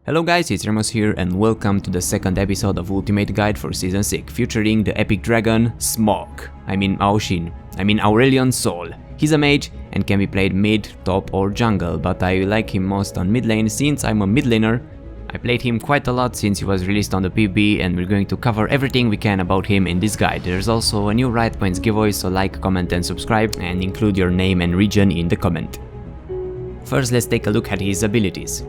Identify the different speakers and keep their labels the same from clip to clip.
Speaker 1: Hello guys, it's Ramos here and welcome to the second episode of Ultimate Guide for Season 6, featuring the epic dragon Smog. Aurelion Soul. He's a mage and can be played mid, top or jungle, but I like him most on mid lane since I'm a mid laner. I played him quite a lot since he was released on the PB and we're going to cover everything we can about him in this guide. There's also a new Right Points giveaway, so like, comment and subscribe and include your name and region in the comment. First, let's take a look at his abilities.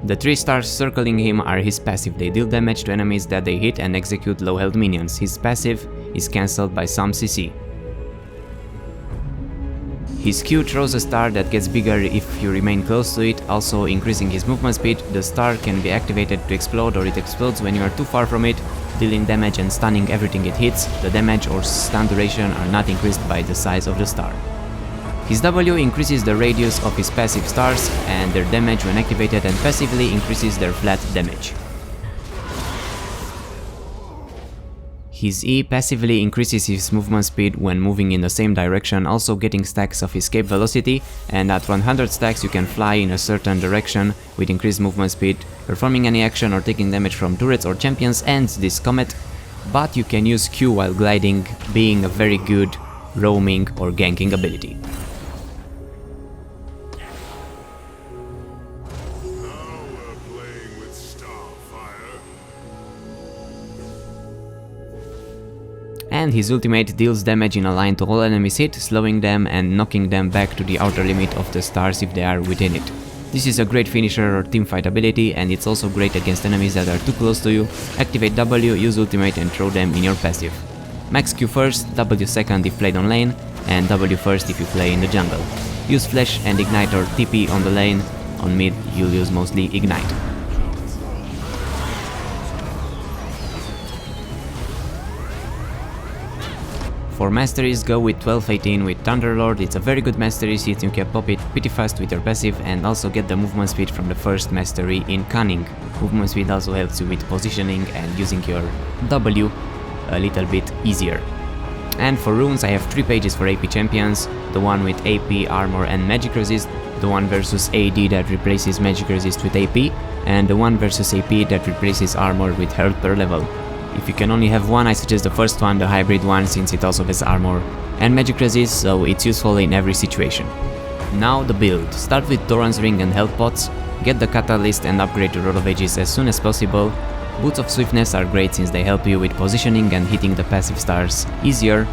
Speaker 1: The 3 stars circling him are his passive. They deal damage to enemies that they hit and execute low health minions. His passive is cancelled by some CC. His Q throws a star that gets bigger if you remain close to it, also increasing his movement speed. The star can be activated to explode, or it explodes when you are too far from it, dealing damage and stunning everything it hits. The damage or stun duration are not increased by the size of the star. His W increases the radius of his passive stars and their damage when activated, and passively increases their flat damage. His E passively increases his movement speed when moving in the same direction, also getting stacks of escape velocity, and at 100 stacks you can fly in a certain direction with increased movement speed. Performing any action or taking damage from turrets or champions ends this comet, but you can use Q while gliding, being a very good roaming or ganking ability. And his ultimate deals damage in a line to all enemies hit, slowing them and knocking them back to the outer limit of the stars if they are within it. This is a great finisher or teamfight ability, and it's also great against enemies that are too close to you. Activate W, use ultimate and throw them in your passive. Max Q first, W second if played on lane, and W first if you play in the jungle. Use Flash and Ignite or TP on the lane. On mid you'll use mostly Ignite. For masteries, go with 12-18 with Thunderlord. It's a very good mastery since you can pop it pretty fast with your passive and also get the movement speed from the first mastery in Cunning. Movement speed also helps you with positioning and using your W a little bit easier. And for runes, I have 3 pages for AP champions, the one with AP, armor and magic resist, the one versus AD that replaces magic resist with AP, and the one versus AP that replaces armor with health per level. If you can only have one, I suggest the first one, the hybrid one, since it also has armor and magic resist, so it's useful in every situation. Now the build. Start with Doran's Ring and health pots, get the Catalyst and upgrade to Rod of Ages as soon as possible. Boots of Swiftness are great since they help you with positioning and hitting the passive stars easier.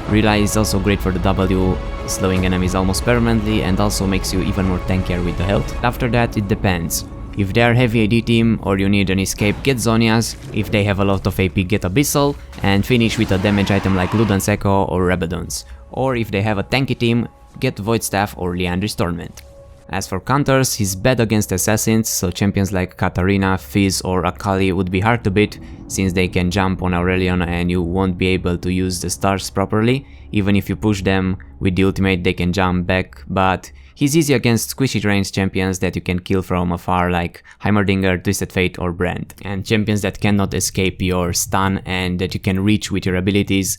Speaker 1: Relay is also great for the W, slowing enemies almost permanently, and also makes you even more tankier with the health. After that, it depends. If they are heavy AD team or you need an escape, get Zhonya's. If they have a lot of AP, get Abyssal, and finish with a damage item like Luden's Echo or Rabadon's. Or if they have a tanky team, get Void Staff or Liandry's Torment. As for counters, he's bad against assassins, so champions like Katarina, Fizz or Akali would be hard to beat, since they can jump on Aurelion and you won't be able to use the stars properly. Even if you push them with the ultimate, they can jump back, but he's easy against squishy ranged champions that you can kill from afar like Heimerdinger, Twisted Fate or Brand, and champions that cannot escape your stun and that you can reach with your abilities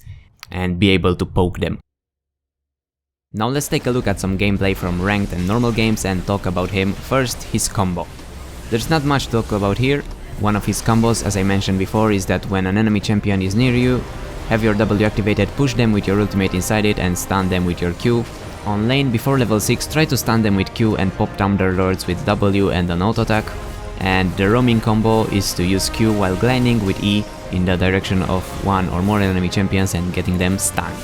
Speaker 1: and be able to poke them. Now let's take a look at some gameplay from ranked and normal games and talk about him. First, his combo. There's not much to talk about here. One of his combos, as I mentioned before, is that when an enemy champion is near you, have your W activated, push them with your ultimate inside it and stun them with your Q. On lane before level 6, try to stun them with Q and pop Thunderlords with W and an auto attack. And the roaming combo is to use Q while gliding with E in the direction of one or more enemy champions and getting them stunned.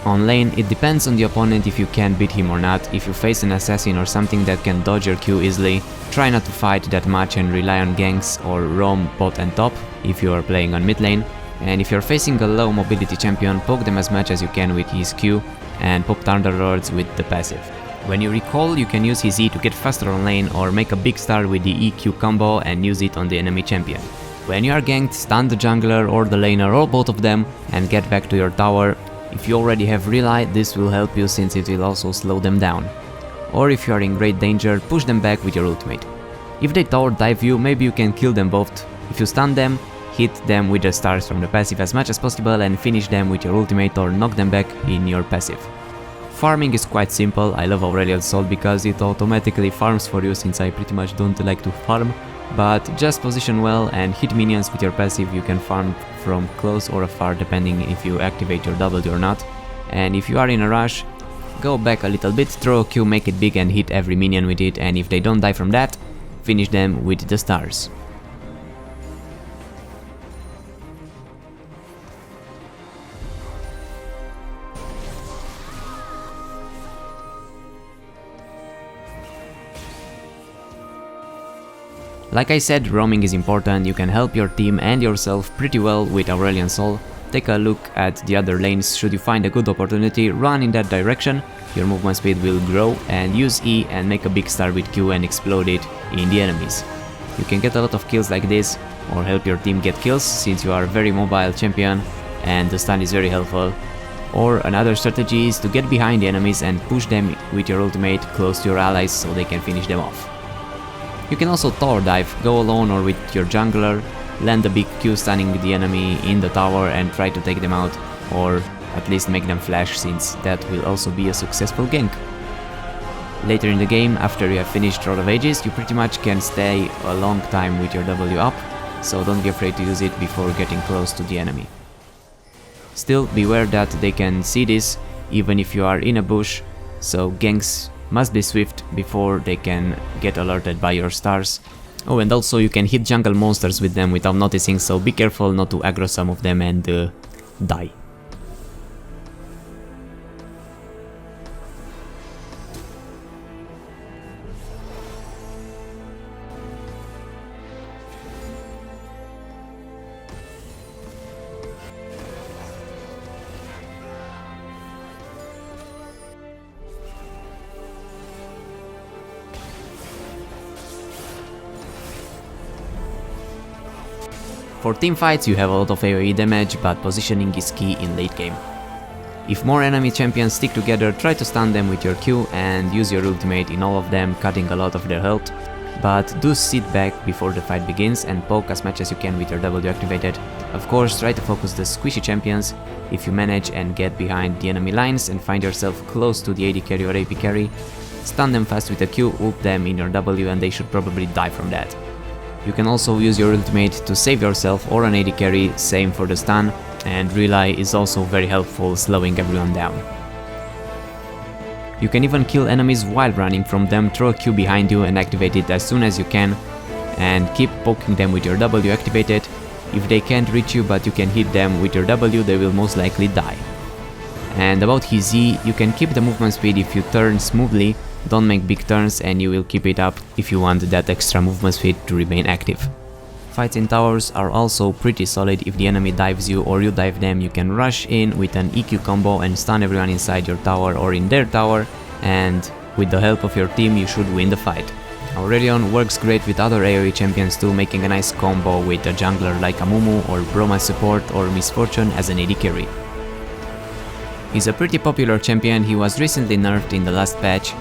Speaker 1: On lane, it depends on the opponent if you can beat him or not. If you face an assassin or something that can dodge your Q easily, try not to fight that much and rely on ganks or roam bot and top if you are playing on mid lane. And if you're facing a low mobility champion, poke them as much as you can with his Q and pop Thunderlords with the passive. When you recall, you can use his E to get faster on lane or make a big star with the EQ combo and use it on the enemy champion. When you are ganked, stun the jungler or the laner or both of them and get back to your tower. If you already have Relay, this will help you since it will also slow them down. Or if you are in great danger, push them back with your ultimate. If they tower dive you, maybe you can kill them both. If you stun them, hit them with the stars from the passive as much as possible and finish them with your ultimate or knock them back in your passive. Farming is quite simple. I love Aurelion Soul because it automatically farms for you, since I pretty much don't like to farm. but just position well and hit minions with your passive. You can farm from close or afar depending if you activate your W or not. And if you are in a rush, go back a little bit, throw a Q, make it big and hit every minion with it, and if they don't die from that, finish them with the stars. Like I said, roaming is important. You can help your team and yourself pretty well with Aurelion Soul. Take a look at the other lanes. Should you find a good opportunity, run in that direction. Your movement speed will grow, and use E and make a big star with Q and explode it in the enemies. You can get a lot of kills like this, or help your team get kills since you are a very mobile champion and the stun is very helpful. Or another strategy is to get behind the enemies and push them with your ultimate close to your allies so they can finish them off. You can also tower dive, go alone or with your jungler, land a big Q stunning the enemy in the tower and try to take them out, or at least make them flash, since that will also be a successful gank. Later in the game, after you have finished Rod of Ages, you pretty much can stay a long time with your W up, so don't be afraid to use it before getting close to the enemy. Still, beware that they can see this even if you are in a bush, so ganks must be swift before they can get alerted by your stars. Oh, and also you can hit jungle monsters with them without noticing, so be careful not to aggro some of them and die. For teamfights you have a lot of AoE damage, but positioning is key in late game. If more enemy champions stick together, try to stun them with your Q and use your ultimate in all of them, cutting a lot of their health. But do sit back before the fight begins and poke as much as you can with your W activated. Of course, try to focus the squishy champions. If you manage and get behind the enemy lines and find yourself close to the AD carry or AP carry, stun them fast with a Q, ult them in your W, and they should probably die from that. You can also use your ultimate to save yourself or an AD carry, same for the stun, and Relay is also very helpful, slowing everyone down. You can even kill enemies while running from them, throw a Q behind you and activate it as soon as you can, and keep poking them with your W activated. If they can't reach you but you can hit them with your W, they will most likely die. And about his E, you can keep the movement speed if you turn smoothly. Don't make big turns and you will keep it up if you want that extra movement speed to remain active. Fights in towers are also pretty solid. If the enemy dives you or you dive them, you can rush in with an EQ combo and stun everyone inside your tower or in their tower, and with the help of your team you should win the fight. Aurelion works great with other AoE champions too, making a nice combo with a jungler like Amumu or Broma support or Misfortune as an AD carry. He's a pretty popular champion. He was recently nerfed in the last patch,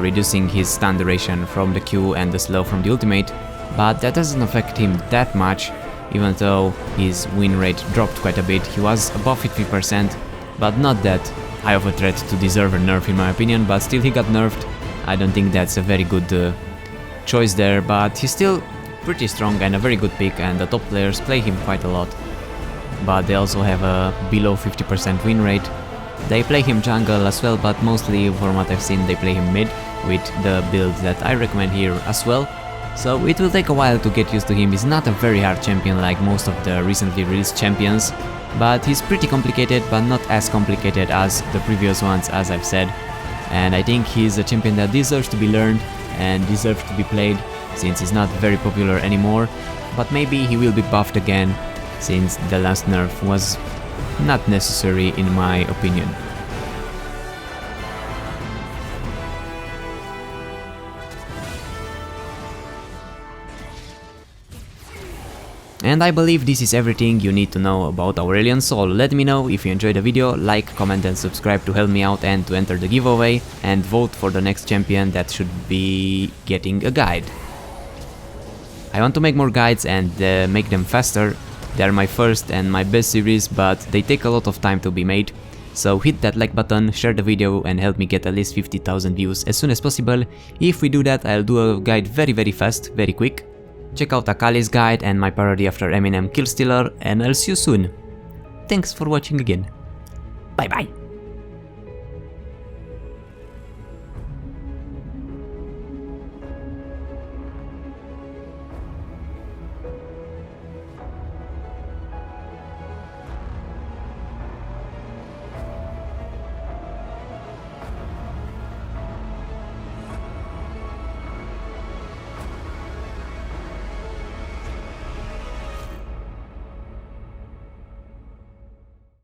Speaker 1: reducing his stun duration from the Q and the slow from the ultimate, but that doesn't affect him that much, even though his win rate dropped quite a bit. He was above 50%, but not that high of a threat to deserve a nerf in my opinion, but still he got nerfed. I don't think that's a very good choice there, but he's still pretty strong and a very good pick, and the top players play him quite a lot, but they also have a below 50% win rate. They play him jungle as well, but mostly from what I've seen they play him mid with the build that I recommend here as well. So it will take a while to get used to him. He's not a very hard champion like most of the recently released champions, but he's pretty complicated, but not as complicated as the previous ones, as I've said. And I think he's a champion that deserves to be learned and deserves to be played, since he's not very popular anymore, but maybe he will be buffed again, since the last nerf was not necessary in my opinion. And I believe this is everything you need to know about Aurelion Soul. Let me know if you enjoyed the video, like, comment and subscribe to help me out and to enter the giveaway, and vote for the next champion that should be getting a guide. I want to make more guides and make them faster. They are my first and my best series, but they take a lot of time to be made. So hit that like button, share the video and help me get at least 50,000 views as soon as possible. If we do that, I'll do a guide very fast, very quick. Check out Akali's guide and my parody after Eminem Killstealer, and I'll see you soon. Thanks for watching again. Bye bye.